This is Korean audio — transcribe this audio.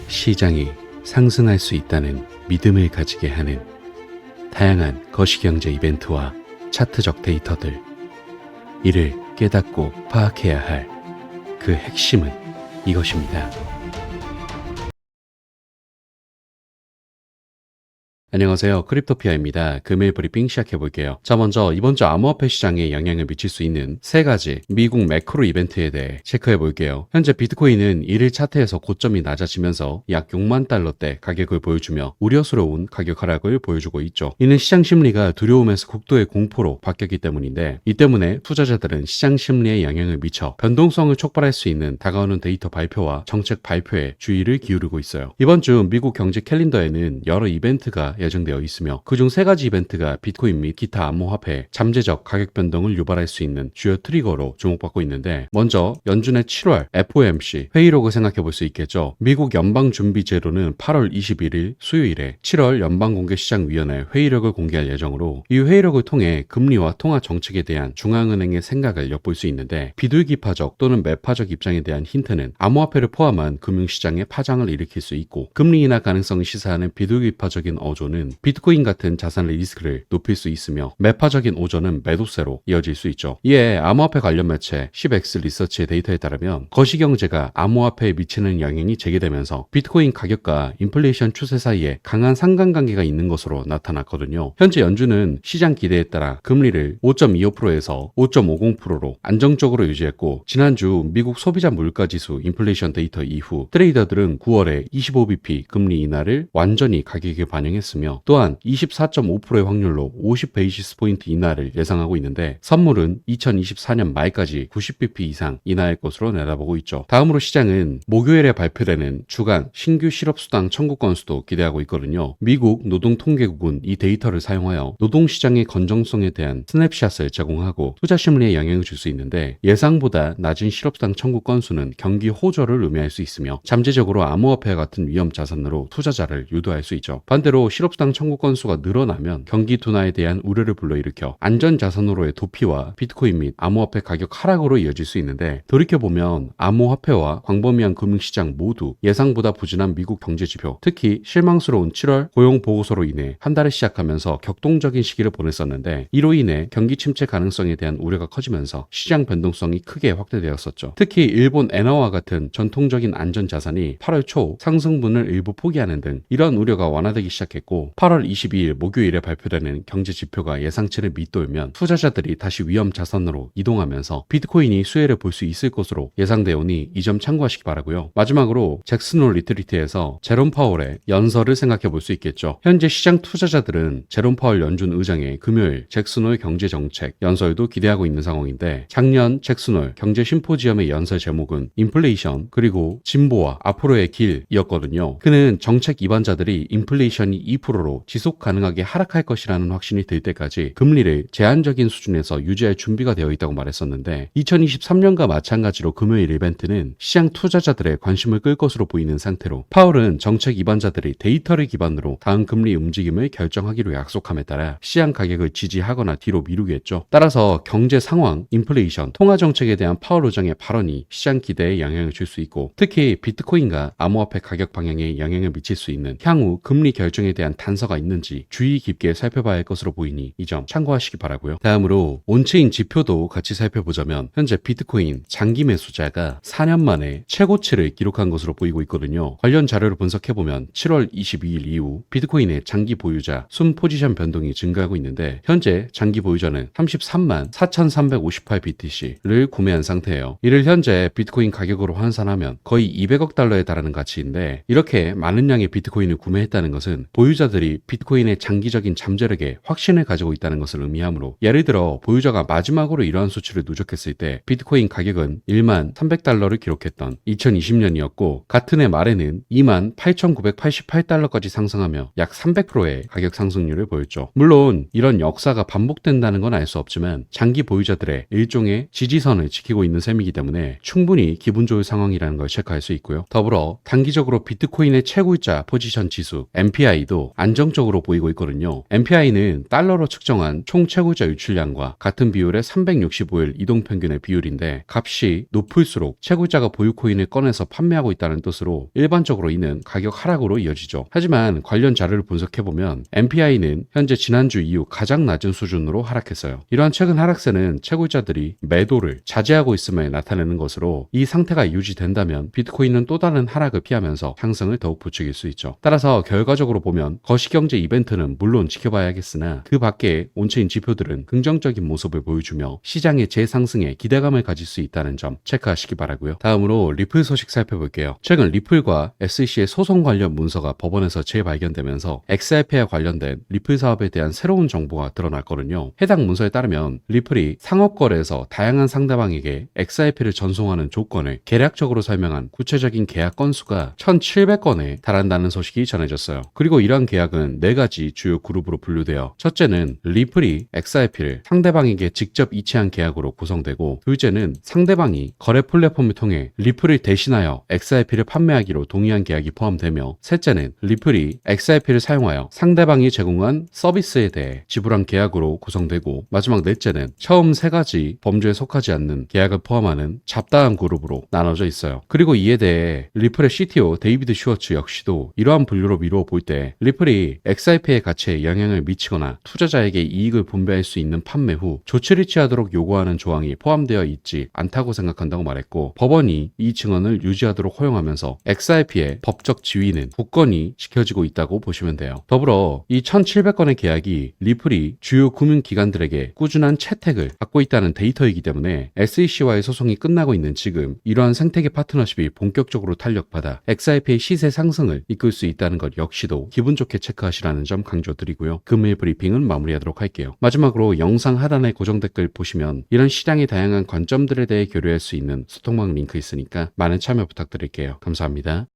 시장이 상승할 수 있다는 믿음을 가지게 하는 다양한 거시경제 이벤트와 차트적 데이터들, 이를 깨닫고 파악해야 할 그 핵심은 이것입니다. 안녕하세요. 크립토피아입니다. 금일 브리핑 시작해볼게요. 자, 먼저 이번 주 암호화폐 시장에 영향을 미칠 수 있는 세 가지 미국 매크로 이벤트에 대해 체크해볼게요. 현재 비트코인은 1일 차트에서 고점이 낮아지면서 약 6만 달러대 가격을 보여주며 우려스러운 가격 하락을 보여주고 있죠. 이는 시장 심리가 두려움에서 극도의 공포로 바뀌었기 때문인데, 이 때문에 투자자들은 시장 심리에 영향을 미쳐 변동성을 촉발할 수 있는 다가오는 데이터 발표와 정책 발표에 주의를 기울이고 있어요. 이번 주 미국 경제 캘린더에는 여러 이벤트가 예정되어 있으며, 그중 세 가지 이벤트가 비트코인 및 기타 암호화폐 잠재적 가격 변동을 유발할 수 있는 주요 트리거로 주목받고 있는데, 먼저 연준의 7월 FOMC 회의록을 생각해 볼 수 있겠죠. 미국 연방준비제도는 8월 21일 수요일에 7월 연방공개시장위원회 회의록을 공개할 예정으로, 이 회의록을 통해 금리와 통화 정책에 대한 중앙은행의 생각을 엿볼 수 있는데, 비둘기파적 또는 매파적 입장에 대한 힌트는 암호화폐를 포함한 금융시장의 파장을 일으킬 수 있고, 금리 인하 가능성을 시사하는 비둘기파적인 어조는 비트코인 같은 자산의 리스크를 높일 수 있으며, 매파적인 오전은 매도세로 이어질 수 있죠. 이에 암호화폐 관련 매체 10X 리서치의 데이터에 따르면 거시경제가 암호화폐에 미치는 영향이 제기되면서 비트코인 가격과 인플레이션 추세 사이에 강한 상관관계가 있는 것으로 나타났거든요. 현재 연준은 시장 기대에 따라 금리를 5.25%에서 5.50%로 안정적으로 유지했고, 지난주 미국 소비자 물가지수 인플레이션 데이터 이후 트레이더들은 9월에 25bp 금리 인하를 완전히 가격에 반영했습니다. 또한 24.5%의 확률로 50베이시스 포인트 인하를 예상하고 있는데, 선물은 2024년 말까지 90bp 이상 인하할 것으로 내다보고 있죠. 다음으로 시장은 목요일에 발표되는 주간 신규 실업수당 청구 건수도 기대하고 있거든요. 미국 노동통계국은 이 데이터를 사용하여 노동시장의 건정성에 대한 스냅샷을 제공하고 투자 심리에 영향을 줄 수 있는데, 예상보다 낮은 실업수당 청구 건수는 경기 호조를 의미할 수 있으며, 잠재적으로 암호화폐와 같은 위험 자산으로 투자자를 유도할 수 있죠. 반대로 실업수당 청구 건수가 늘어나면 경기 둔화에 대한 우려를 불러일으켜 안전자산으로의 도피와 비트코인 및 암호화폐 가격 하락으로 이어질 수 있는데, 돌이켜보면 암호화폐와 광범위한 금융시장 모두 예상보다 부진한 미국 경제지표, 특히 실망스러운 7월 고용보고서로 인해 한 달을 시작하면서 격동적인 시기를 보냈었는데, 이로 인해 경기 침체 가능성에 대한 우려가 커지면서 시장 변동성이 크게 확대되었었죠. 특히 일본 엔화와 같은 전통적인 안전자산이 8월 초 상승분을 일부 포기하는 등 이런 우려가 완화되기 시작했고, 8월 22일 목요일에 발표되는 경제지표가 예상치를 밑돌면 투자자들이 다시 위험 자산으로 이동하면서 비트코인이 수혜를 볼 수 있을 것으로 예상되오니 이 점 참고하시기 바라고요. 마지막으로 잭슨홀 리트리트에서 제롬 파월의 연설을 생각해 볼 수 있겠죠. 현재 시장 투자자들은 제롬 파월 연준 의장의 금요일 잭슨홀 경제정책 연설도 기대하고 있는 상황인데, 작년 잭슨홀 경제 심포지엄의 연설 제목은 인플레이션 그리고 진보와 앞으로의 길이었거든요. 그는 정책 입안자들이 인플레이션이 2%로 지속 가능하게 하락할 것이라는 확신이 들 때까지 금리를 제한적인 수준에서 유지할 준비가 되어 있다고 말했었는데, 2023년과 마찬가지로 금요일 이벤트는 시장 투자자들의 관심을 끌 것으로 보이는 상태로, 파월은 정책 입안자들이 데이터를 기반으로 다음 금리 움직임을 결정하기로 약속함에 따라 시장 가격을 지지하거나 뒤로 미루겠죠. 따라서 경제 상황, 인플레이션, 통화 정책에 대한 파월 의장의 발언이 시장 기대에 영향을 줄 수 있고, 특히 비트코인과 암호화폐 가격 방향에 영향을 미칠 수 있는 향후 금리 결정에 대한 단서가 있는지 주의 깊게 살펴봐야 할 것으로 보이니 이 점 참고하시기 바라고요. 다음으로 온체인 지표도 같이 살펴보자면, 현재 비트코인 장기 매수자가 4년 만에 최고치를 기록한 것으로 보이고 있거든요. 관련 자료를 분석해보면 7월 22일 이후 비트코인의 장기 보유자 순 포지션 변동이 증가하고 있는데, 현재 장기 보유자는 33만 4,358 BTC를 구매한 상태예요. 이를 현재 비트코인 가격으로 환산하면 거의 200억 달러에 달하는 가치인데, 이렇게 많은 양의 비트코인을 구매했다는 것은 보유자들이 비트코인의 장기적인 잠재력에 확신을 가지고 있다는 것을 의미하므로, 예를 들어 보유자가 마지막으로 이러한 수치를 누적했을 때 비트코인 가격은 1만 300달러를 기록했던 2020년이었고, 같은 해 말에는 2만 8,988달러까지 상승하며 약 300%의 가격 상승률을 보였죠. 물론 이런 역사가 반복된다는 건 알 수 없지만, 장기 보유자들의 일종의 지지선을 지키고 있는 셈이기 때문에 충분히 기분 좋을 상황이라는 걸 체크할 수 있고요. 더불어 단기적으로 비트코인의 최고일자 포지션 지수 MPI도 안정적으로 보이고 있거든요. MPI는 달러로 측정한 총 채굴자 유출량과 같은 비율의 365일 이동평균의 비율인데 값이 높을수록 채굴자가 보유 코인을 꺼내서 판매하고 있다는 뜻으로 일반적으로 이는 가격 하락으로 이어지죠. 하지만 관련 자료를 분석해보면 MPI는 현재 지난주 이후 가장 낮은 수준으로 하락했어요. 이러한 최근 하락세는 채굴자들이 매도를 자제하고 있음을 나타내는 것으로 이 상태가 유지된다면 비트코인은 또 다른 하락을 피하면서 상승을 더욱 부추길 수 있죠. 따라서 결과적으로 보면 거시경제 이벤트는 물론 지켜봐야겠으나 그 밖에 온체인 지표들은 긍정적인 모습을 보여주며 시장의 재상승에 기대감을 가질 수 있다는 점 체크하시기 바라고요. 다음으로 리플 소식 살펴볼게요. 최근 리플과 SEC의 소송 관련 문서가 법원에서 재발견되면서 XRP와 관련된 리플 사업에 대한 새로운 정보가 드러났거든요. 해당 문서에 따르면 리플이 상업거래에서 다양한 상대방에게 XRP를 전송하는 조건을 계략적으로 설명한 구체적인 계약 건수가 1,700건에 달한다는 소식이 전해졌어요. 그리고 이러한 계약은 4가지 주요 그룹으로 분류되어 첫째는 리플이 XRP를 상대방에게 직접 이체한 계약으로 구성되고 둘째는 상대방이 거래 플랫폼을 통해 리플을 대신하여 XRP를 판매하기로 동의한 계약이 포함되며 셋째는 리플이 XRP를 사용하여 상대방이 제공한 서비스에 대해 지불한 계약으로 구성되고 마지막 넷째는 처음 3가지 범주에 속하지 않는 계약을 포함하는 잡다한 그룹으로 나눠져 있어요. 그리고 이에 대해 리플의 CTO 데이비드 슈워츠 역시도 이러한 분류로 미루어 볼 때 리플이 XRP의 가치에 영향을 미치거나 투자자에게 이익을 분배할 수 있는 판매 후 조치를 취하도록 요구하는 조항이 포함되어 있지 않다고 생각한다고 말했고 법원이 이 증언을 유지하도록 허용하면서 XRP의 법적 지위는 굳건히 지켜지고 있다고 보시면 돼요. 더불어 이 1,700건의 계약이 리플이 주요 금융기관들에게 꾸준한 채택을 받고 있다는 데이터이기 때문에 SEC와의 소송이 끝나고 있는 지금 이러한 생태계 파트너십이 본격적으로 탄력받아 XRP의 시세 상승을 이끌 수 있다는 것 역시도 기분 좋게 체크하시라는 점 강조드리고요. 금일 브리핑은 마무리하도록 할게요. 마지막으로 영상 하단의 고정 댓글 보시면 이런 시장의 다양한 관점들에 대해 교류할 수 있는 소통방 링크 있으니까 많은 참여 부탁드릴게요. 감사합니다.